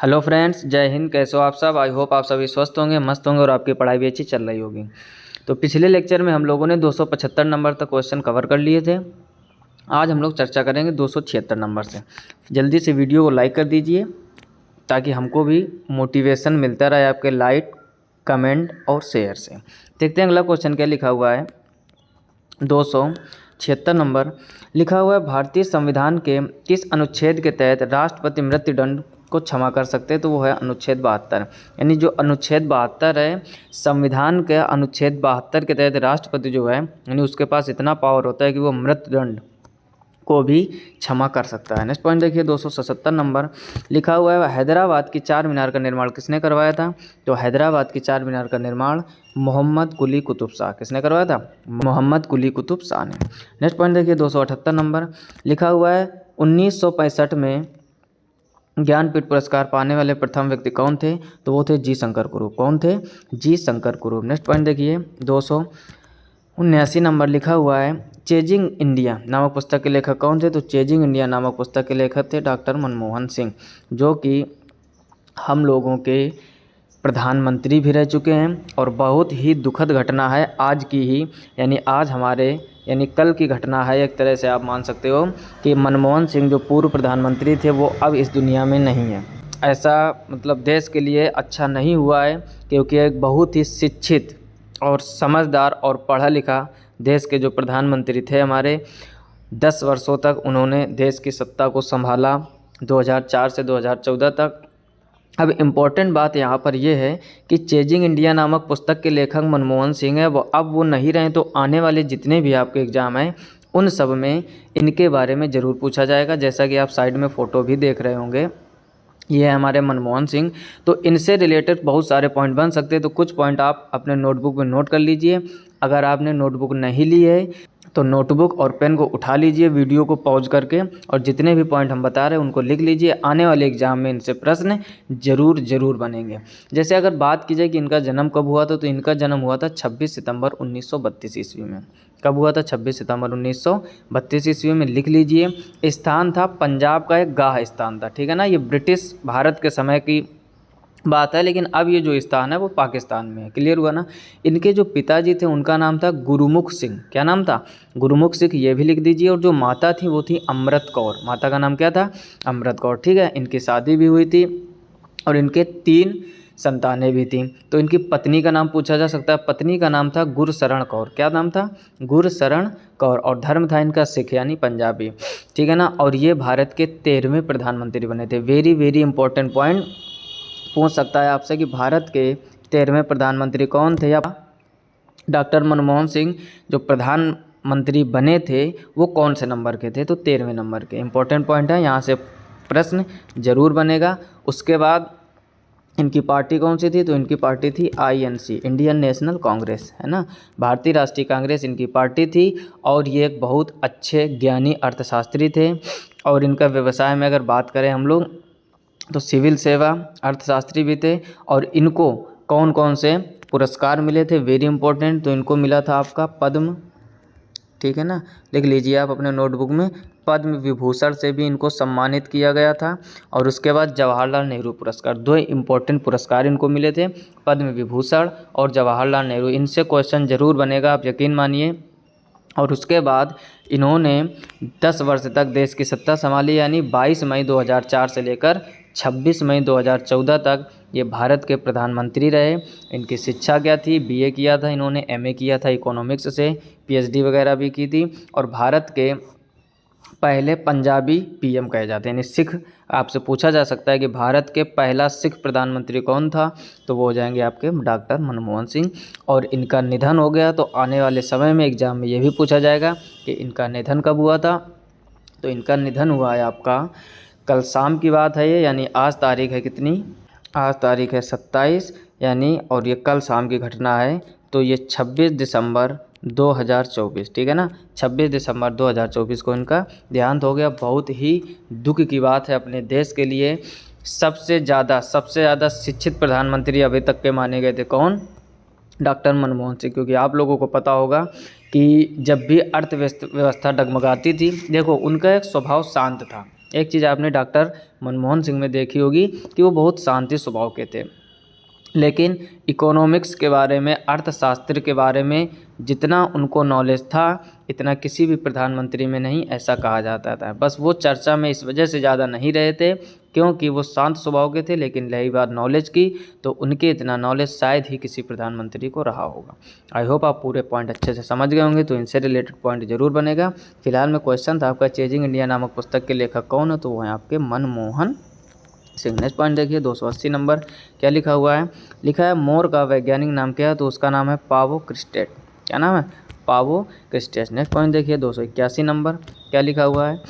Hello friends, जय हिंद। कैसे हो आप सब? आई होप आप सभी स्वस्थ होंगे, मस्त होंगे और आपकी पढ़ाई भी अच्छी चल रही होगी। तो पिछले लेक्चर में हम लोगों ने 275 नंबर तक क्वेश्चन कवर कर लिए थे। आज हम लोग चर्चा करेंगे 276 नंबर से। जल्दी से वीडियो को लाइक कर दीजिए ताकि हमको भी मोटिवेशन मिलता रहे आपके लाइक, कमेंट और शेयर से। देखते हैं अगला क्वेश्चन क्या लिखा हुआ है। 276 नंबर लिखा हुआ है, भारतीय संविधान के किस अनुच्छेद के तहत राष्ट्रपति मृत्युदंड को क्षमा कर सकते हैं? तो वो है अनुच्छेद 72। यानी जो अनुच्छेद 72 है, संविधान के अनुच्छेद 72 के तहत राष्ट्रपति जो है, यानी उसके पास इतना पावर होता है कि वो मृत्युदंड को भी क्षमा कर सकता है। नेक्स्ट पॉइंट देखिए, 277 नंबर लिखा हुआ है, हैदराबाद की चार मीनार का निर्माण किसने करवाया था? तो हैदराबाद की चार मीनार का निर्माण मोहम्मद कुली कुतुब शाह। किसने करवाया था? मोहम्मद कुली कुतुब शाह ने। नेक्स्ट पॉइंट देखिए, 278 नंबर लिखा हुआ है, 1965 में ज्ञानपीठ पुरस्कार पाने वाले प्रथम व्यक्ति कौन थे? तो वो थे जी शंकर कुरूप। कौन थे? जी शंकर कुरूप। नेक्स्ट पॉइंट देखिए, 279 नंबर लिखा हुआ है, चेजिंग इंडिया नामक पुस्तक के लेखक कौन थे? तो चेजिंग इंडिया नामक पुस्तक के लेखक थे डॉक्टर मनमोहन सिंह, जो कि हम लोगों के प्रधानमंत्री भी रह चुके हैं। और बहुत ही दुखद घटना है आज की ही, यानी आज हमारे यानी कल की घटना है। एक तरह से आप मान सकते हो कि मनमोहन सिंह जो पूर्व प्रधानमंत्री थे वो अब इस दुनिया में नहीं है। ऐसा मतलब देश के लिए अच्छा नहीं हुआ है, क्योंकि एक बहुत ही शिक्षित और समझदार और पढ़ा लिखा देश के जो प्रधानमंत्री थे हमारे, 10 वर्षों तक उन्होंने देश की सत्ता को संभाला, 2004 से 2014 तक। अब इम्पॉर्टेंट बात यहाँ पर यह है कि चेजिंग इंडिया नामक पुस्तक के लेखक मनमोहन सिंह है, अब वो नहीं रहे, तो आने वाले जितने भी आपके एग्ज़ाम हैं उन सब में इनके बारे में ज़रूर पूछा जाएगा। जैसा कि आप साइड में फ़ोटो भी देख रहे होंगे, ये है हमारे मनमोहन सिंह। तो इनसे रिलेटेड बहुत सारे पॉइंट बन सकते हैं, तो कुछ पॉइंट आप अपने नोटबुक में नोट कर लीजिए। अगर आपने नोटबुक नहीं ली है तो नोटबुक और पेन को उठा लीजिए वीडियो को पॉज करके, और जितने भी पॉइंट हम बता रहे हैं उनको लिख लीजिए। आने वाले एग्जाम में इनसे प्रश्न ज़रूर बनेंगे। जैसे अगर बात की जाए कि इनका जन्म कब हुआ था, तो इनका जन्म हुआ था 26 सितंबर 1932 ईस्वी में। कब हुआ था? 26 सितंबर 1932 ईस्वी में। लिख लीजिए। स्थान था पंजाब का एक गाह स्थान था, ठीक है ना। ये ब्रिटिश भारत के समय की बात है, लेकिन अब ये जो स्थान है वो पाकिस्तान में है। क्लियर हुआ ना। इनके जो पिताजी थे उनका नाम था गुरुमुख सिंह। क्या नाम था? गुरुमुख सिंह, ये भी लिख दीजिए। और जो माता थी वो थी अमृत कौर। माता का नाम क्या था? अमृत कौर, ठीक है। इनकी शादी भी हुई थी और इनके 3 संतानें भी थीं। तो इनकी पत्नी का नाम पूछा जा सकता है। पत्नी का नाम था गुरशरण कौर। क्या नाम था? गुरशरण कौर। और धर्म था इनका सिख यानी पंजाबी, ठीक है ना। और ये भारत के 13वें प्रधानमंत्री बने थे। वेरी इंपॉर्टेंट पॉइंट पूछ सकता है आपसे कि भारत के 13वें प्रधानमंत्री कौन थे? या डॉक्टर मनमोहन सिंह जो प्रधानमंत्री बने थे वो कौन से नंबर के थे? तो 13वें नंबर के। इंपॉर्टेंट पॉइंट है, यहाँ से प्रश्न जरूर बनेगा। उसके बाद इनकी पार्टी कौन सी थी? तो इनकी पार्टी थी INC, इंडियन नेशनल कांग्रेस, है ना। भारतीय राष्ट्रीय कांग्रेस इनकी पार्टी थी। और ये एक बहुत अच्छे ज्ञानी अर्थशास्त्री थे। और इनका व्यवसाय में अगर बात करें हम लोग तो सिविल सेवा अर्थशास्त्री भी थे। और इनको कौन कौन से पुरस्कार मिले थे? Very important. तो इनको मिला था आपका पद्म, ठीक है ना। लिख लीजिए आप अपने नोटबुक में, पद्म विभूषण से भी इनको सम्मानित किया गया था। और उसके बाद जवाहरलाल नेहरू पुरस्कार, 2 इम्पोर्टेंट पुरस्कार इनको मिले थे, पद्म विभूषण और जवाहरलाल नेहरू। इनसे क्वेश्चन जरूर बनेगा, आप यकीन मानिए। और उसके बाद इन्होंने 10 वर्ष तक देश की सत्ता संभाली, यानी 22 मई 2004 से लेकर 26 मई 2014 तक ये भारत के प्रधानमंत्री रहे। इनकी शिक्षा क्या थी? BA किया था इन्होंने, MA किया था इकोनॉमिक्स से, PhD वगैरह भी की थी। और भारत के पहले पंजाबी PM कहे जाते हैं, यानी सिख। आपसे पूछा जा सकता है कि भारत के पहला सिख प्रधानमंत्री कौन था? तो वो हो जाएंगे आपके डॉक्टर मनमोहन सिंह। और इनका निधन हो गया, तो आने वाले समय में एग्जाम में ये भी पूछा जाएगा कि इनका निधन कब हुआ था। तो इनका निधन हुआ है आपका कल शाम की बात है ये, यानी आज तारीख है कितनी? आज तारीख है 27, यानी और ये कल शाम की घटना है। तो ये 26 दिसंबर 2024, ठीक है ना। 26 दिसंबर 2024 को इनका देहांत हो गया। बहुत ही दुख की बात है अपने देश के लिए। सबसे ज़्यादा शिक्षित प्रधानमंत्री अभी तक के माने गए थे। कौन? डॉक्टर मनमोहन सिंह। क्योंकि आप लोगों को पता होगा कि जब भी अर्थव्यवस्था डगमगाती थी, देखो उनका एक स्वभाव शांत था, एक चीज़ आपने डॉक्टर मनमोहन सिंह में देखी होगी कि वो बहुत शांति स्वभाव के थे, लेकिन इकोनॉमिक्स के बारे में, अर्थशास्त्र के बारे में जितना उनको नॉलेज था इतना किसी भी प्रधानमंत्री में नहीं, ऐसा कहा जाता था। बस वो चर्चा में इस वजह से ज़्यादा नहीं रहे थे क्योंकि वो शांत स्वभाव के थे, लेकिन रही बात नॉलेज की तो उनके इतना नॉलेज शायद ही किसी प्रधानमंत्री को रहा होगा। आई होप आप पूरे पॉइंट अच्छे से समझ गए होंगे, तो इनसे रिलेटेड पॉइंट जरूर बनेगा। फिलहाल में क्वेश्चन था आपका चेजिंग इंडिया नामक पुस्तक के लेखक कौन है, तो वो है आपके मनमोहन सिंह। नेक्स्ट पॉइंट देखिए 280 नंबर क्या लिखा हुआ है, लिखा है मोर का वैज्ञानिक नाम क्या है, तो उसका नाम है पावो क्रिस्टेट। क्या नाम है? पावो क्रिस्टेट। नेक्स्ट पॉइंट देखिए 281 नंबर क्या लिखा हुआ है,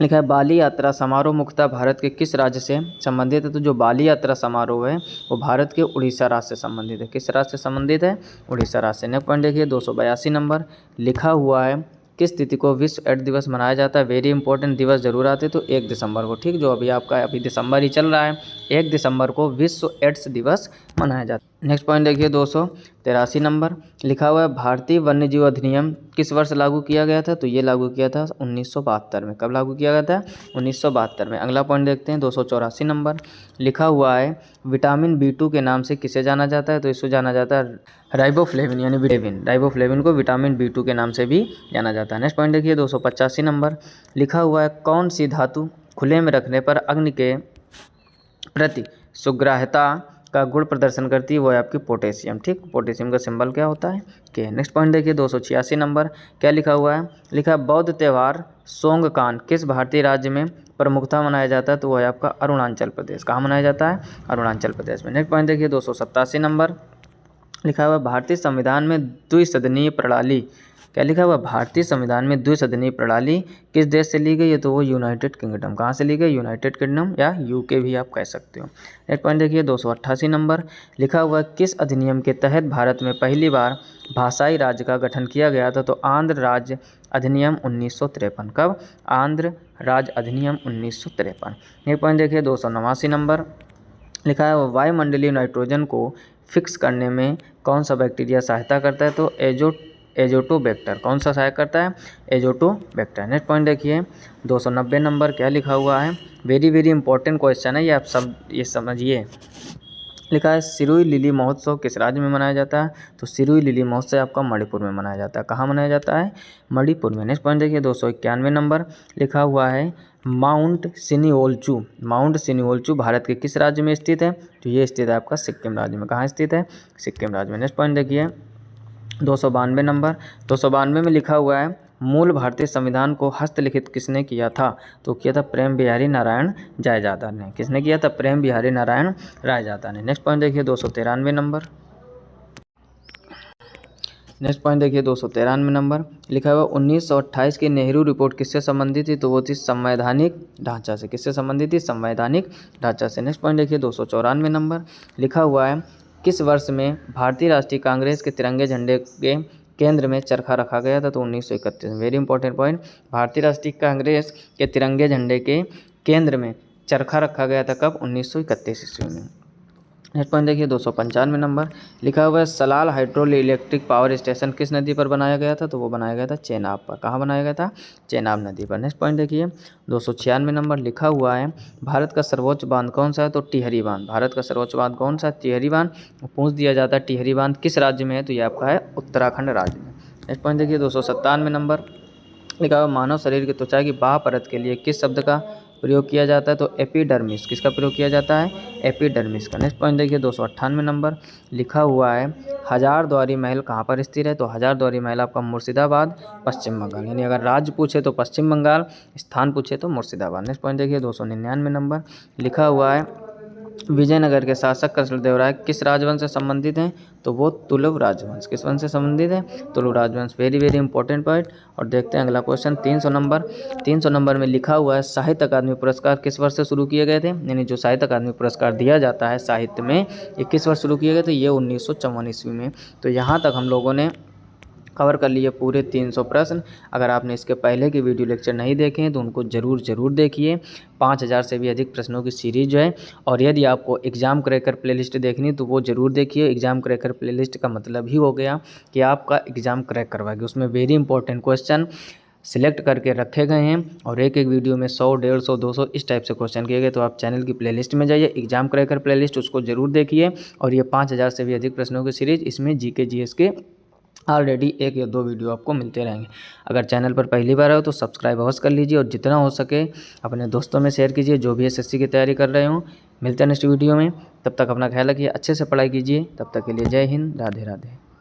लिखा है बाली यात्रा समारोह मुख्यतः भारत के किस राज्य से संबंधित है, तो जो बाली यात्रा समारोह है वो भारत के उड़ीसा राज्य से संबंधित है। किस राज्य से संबंधित है? उड़ीसा राज्य से। नेक्स्ट पॉइंट देखिए 282 नंबर लिखा हुआ है किस तिथि को विश्व एड्स दिवस मनाया जाता है। वेरी इंपॉर्टेंट दिवस जरूर आते तो 1 दिसंबर को, ठीक, जो अभी दिसंबर ही चल रहा है, 1 दिसंबर को विश्व एड्स दिवस मनाया जाता है। नेक्स्ट पॉइंट देखिए 283 नंबर लिखा हुआ है भारतीय वन्यजीव अधिनियम किस वर्ष लागू किया गया था, तो ये लागू किया था 1972 में। कब लागू किया गया था? 1972 में। अगला पॉइंट देखते हैं 284 नंबर लिखा हुआ है विटामिन B2 के नाम से किसे जाना जाता है, तो इसको जाना जाता है राइबोफ्लेविन, यानी राइबोफ्लेविन को विटामिन B2 के नाम से भी जाना जाता है। नेक्स्ट पॉइंट देखिए 285 नंबर लिखा हुआ है कौन सी धातु खुले में रखने पर अग्नि के प्रति सुग्राह्यता का गुण प्रदर्शन करती है, वो है आपकी पोटेशियम। ठीक, पोटेशियम का सिंबल क्या होता है? के। नेक्स्ट पॉइंट देखिए 286 नंबर क्या लिखा हुआ है, लिखा है बौद्ध त्यौहार सोंगकान किस भारतीय राज्य में प्रमुखता मनाया जाता है, तो वो है आपका अरुणाचल प्रदेश। कहाँ मनाया जाता है? अरुणाचल प्रदेश में। नेक्स्ट पॉइंट देखिए 287 नंबर लिखा हुआ है भारतीय संविधान में द्विसदनीय प्रणाली, क्या लिखा हुआ? भारतीय संविधान में द्विसदनीय प्रणाली किस देश से ली गई है, तो वो यूनाइटेड किंगडम। कहाँ से ली गई? यूनाइटेड किंगडम या यूके भी आप कह सकते हो। नेक्स्ट पॉइंट देखिए 288 नंबर लिखा हुआ है किस अधिनियम के तहत भारत में पहली बार भाषाई राज्य का गठन किया गया था, तो आंध्र राज्य अधिनियम 1953। कब? आंध्र राज्य अधिनियम 1953। नेक्स्ट पॉइंट देखिए 289 नंबर लिखा है वायुमंडलीय नाइट्रोजन को फिक्स करने में कौन सा बैक्टीरिया सहायता करता है, तो एजोटोबैक्टर। कौन सा सहायक करता है? एजोटोबैक्टर। नेक्स्ट पॉइंट देखिए 290 नंबर क्या लिखा हुआ है, वेरी इंपॉर्टेंट क्वेश्चन है ये, आप सब ये समझिए। लिखा है सिरुई लिली महोत्सव किस राज्य में मनाया जाता है, तो सिरुई लिली महोत्सव आपका मणिपुर में मनाया जाता है। कहाँ मनाया जाता है? मणिपुर में। नेक्स्ट पॉइंट देखिए 291 नंबर लिखा हुआ है माउंट सिनिओल्चू भारत के किस राज्य में स्थित है, तो ये स्थित है आपका सिक्किम राज्य में। कहाँ स्थित है? सिक्किम राज्य में। नेक्स्ट पॉइंट देखिए 292 नंबर 292 में लिखा हुआ है मूल भारतीय संविधान को हस्तलिखित किसने किया था, तो किया था प्रेम बिहारी नारायण रायजादा ने। किसने किया था? प्रेम बिहारी नारायण रायजादा ने। नेक्स्ट पॉइंट देखिए 293 नंबर लिखा हुआ 1928 की नेहरू रिपोर्ट किससे संबंधित थी, तो वो थी संवैधानिक ढांचा से। किससे संबंधित थी? संवैधानिक ढांचा से। नेक्स्ट पॉइंट देखिए 294 नंबर लिखा हुआ है किस वर्ष में भारतीय राष्ट्रीय कांग्रेस के तिरंगे झंडे के केंद्र में चरखा रखा गया था, तो 1931। वेरी इंपॉर्टेंट पॉइंट, भारतीय राष्ट्रीय कांग्रेस के तिरंगे झंडे के केंद्र में चरखा रखा गया था कब? 1931 ईस्वी में। नेक्स्ट पॉइंट देखिए 295 नंबर लिखा हुआ है Salal hydro electric power station किस नदी पर बनाया गया था, तो वो बनाया गया था चेनाब पर। कहाँ बनाया गया था? चेनाब नदी पर। नेक्स्ट पॉइंट देखिए 296 नंबर लिखा हुआ है भारत का सर्वोच्च बांध कौन सा है, तो टिहरी बांध। भारत का सर्वोच्च बांध कौन सा है? टिहरी बांध। पूछ दिया जाता है टिहरी बांध किस राज्य में है, तो ये आपका है उत्तराखंड राज्य में। नेक्स्ट पॉइंट देखिए 297 नंबर लिखा हुआ मानव शरीर की त्वचा की बाह्य परत के लिए किस शब्द का प्रयोग किया जाता है, तो एपिडर्मिस। किसका प्रयोग किया जाता है? एपिडर्मिस का। नेक्स्ट पॉइंट देखिए 298 नंबर लिखा हुआ है हजारद्वारी महल कहाँ पर स्थित है, तो हजारद्वारी महल आपका मुर्शिदाबाद पश्चिम बंगाल। यानी अगर राज्य पूछे तो पश्चिम बंगाल, स्थान पूछे तो मुर्शिदाबाद। नेक्स्ट पॉइंट देखिए 299 नंबर लिखा हुआ है विजयनगर के शासक कृष्णदेवराय किस राजवंश से संबंधित हैं, तो वो तुलुव राजवंश। किस वंश से संबंधित है? तुलुव राजवंश। Very important point. और देखते हैं अगला क्वेश्चन 300 नंबर में लिखा हुआ है साहित्य अकादमी पुरस्कार किस वर्ष से शुरू किए गए थे, यानी जो साहित्य अकादमी पुरस्कार दिया जाता है साहित्य में, ये किस वर्ष शुरू किए गए थे? ये 1954 ईस्वी में। तो यहाँ तक हम लोगों ने कवर कर लिए पूरे 300 प्रश्न। अगर आपने इसके पहले के वीडियो लेक्चर नहीं देखे हैं तो उनको ज़रूर देखिए। 5000 से भी अधिक प्रश्नों की सीरीज है। और यदि आपको एग्ज़ाम क्रैकर प्लेलिस्ट देखनी तो वो ज़रूर देखिए। एग्ज़ाम क्रैकर प्लेलिस्ट का मतलब ही हो गया कि आपका एग्ज़ाम क्रैक करवाएगी। उसमें वेरी इंपॉर्टेंट क्वेश्चन सिलेक्ट करके रखे गए हैं और एक एक वीडियो में 100, 150, 200 इस टाइप से क्वेश्चन किए गए। तो आप चैनल की प्लेलिस्ट में जाइए, एग्जाम क्रैकर प्लेलिस्ट, उसको जरूर देखिए। और ये 5000 से भी अधिक प्रश्नों की सीरीज, इसमें जीके जीएस के ऑलरेडी 1 या 2 वीडियो आपको मिलते रहेंगे। अगर चैनल पर पहली बार हो तो सब्सक्राइब अवश्य कर लीजिए और जितना हो सके अपने दोस्तों में शेयर कीजिए जो भी एसएससी की तैयारी कर रहे हों। मिलते हैं नेक्स्ट वीडियो में, तब तक अपना ख्याल रखिए, अच्छे से पढ़ाई कीजिए। तब तक के लिए जय हिंद, राधे राधे।